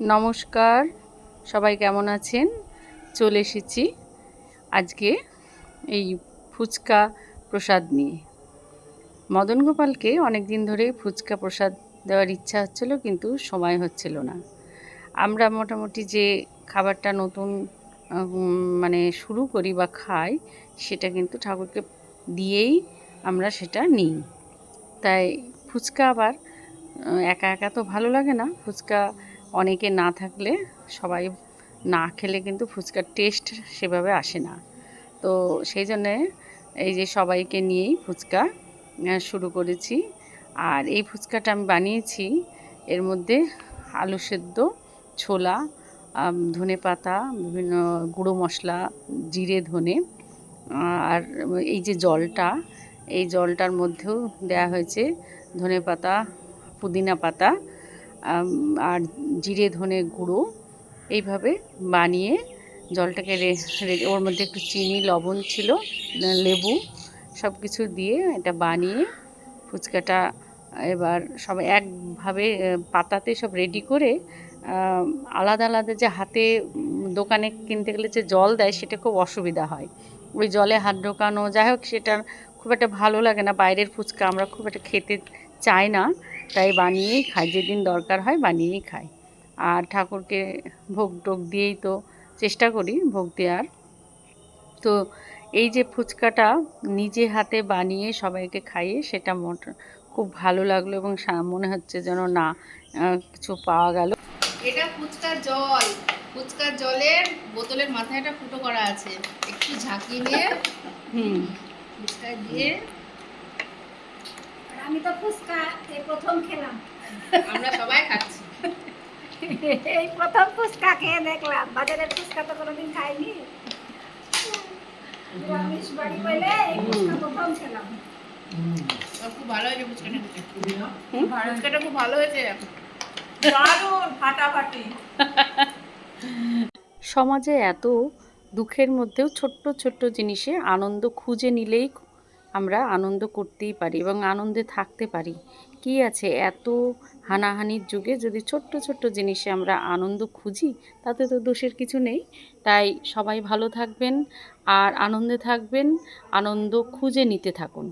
নমস্কার, সবাই কেমন আছেন? চলে এসেছি আজকে এই ফুচকা প্রসাদ নিয়ে। মদন গোপালকে অনেক দিন ধরেই ফুচকা প্রসাদ দেওয়ার ইচ্ছা হচ্ছিল, কিন্তু সময় হচ্ছিল না। আমরা মোটামুটি যে খাবারটা নতুন মানে শুরু করি বা খাই, সেটা কিন্তু ঠাকুরকে দিয়েই আমরা সেটা নিই। তাই ফুচকা আবার একা একা তো ভালো লাগে না। ফুচকা অনেকে না থাকলে, সবাই না খেলে কিন্তু ফুচকার টেস্ট সেভাবে আসে না। তো সেই জন্যে এই যে সবাইকে নিয়েই ফুচকা শুরু করেছি। আর এই ফুচকাটা আমি বানিয়েছি, এর মধ্যে আলু সেদ্ধ, ছোলা, ধনেপাতা, বিভিন্ন গুঁড়ো মশলা, জিরে ধনে, আর এই যে জলটা, এই জলটার মধ্যেও দেয়া হয়েছে ধনেপাতা, পুদিনা পাতা, আর জিরে ধনে গুঁড়ো। এইভাবে বানিয়ে জলটাকে ওর মধ্যে একটু চিনি, লবণ ছিল, লেবু, সব কিছু দিয়ে এটা বানিয়ে ফুচকাটা এবার সবাই একভাবে পাতাতে সব রেডি করে, আলাদা আলাদা যে হাতে দোকানে কিনতে গেলে যে জল দেয়, সেটা খুব অসুবিধা হয়। ওই জলে হাত ঢোকানো, যাই হোক, সেটা খুব একটা ভালো লাগে না। বাইরের ফুচকা আমরা খুব একটা খেতে চাই না, তাই বানিয়েই খাই, যেদিন দরকার হয় বানিয়েই খাই। আর ঠাকুরকে ভোগ টোগ দিয়েই তো চেষ্টা করি ভোগ দেওয়ার। তো এই যে ফুচকাটা নিজে হাতে বানিয়ে সবাইকে খাইয়ে, সেটা খুব ভালো লাগলো, এবং মনে হচ্ছে যেন না কিছু পাওয়া গেল। এটা ফুচকার জল, ফুচকার জলের বোতলের মাথায় একটা ফুটো করা আছে, একটু ঝাঁকিয়ে নিয়ে ফুচকা দিয়ে। আমি তো ফুচকা এই প্রথম খেলাম। আমরা সবাই খাচ্ছি। এই প্রথম ফুচকা খেয়ে দেখলাম, বাজারের ফুচকা তো কোনোদিন খাইনি। নিরামিষ বাড়ি বলে এই ফুচকা প্রথম খেলাম। খুব ভালো হয়েছে ফুচকাটা, ফুচকাটা খুব ভালো হয়েছে, দারুণ ফাটাফাটি। সমাজে এত দুঃখের মধ্যেও ছোট্ট ছোট্ট জিনিসে আনন্দ খুঁজে নিলেই আমরা আনন্দ করতেই পারি এবং আনন্দে থাকতে পারি। কি আছে এত হানাহানির যুগে, যদি ছোট্ট ছোট্ট জিনিসে আমরা আনন্দ খুঁজি, তাতে তো দোষের কিছু নেই। তাই সবাই ভালো থাকবেন আর আনন্দে থাকবেন, আনন্দ খুঁজে নিতে থাকুন।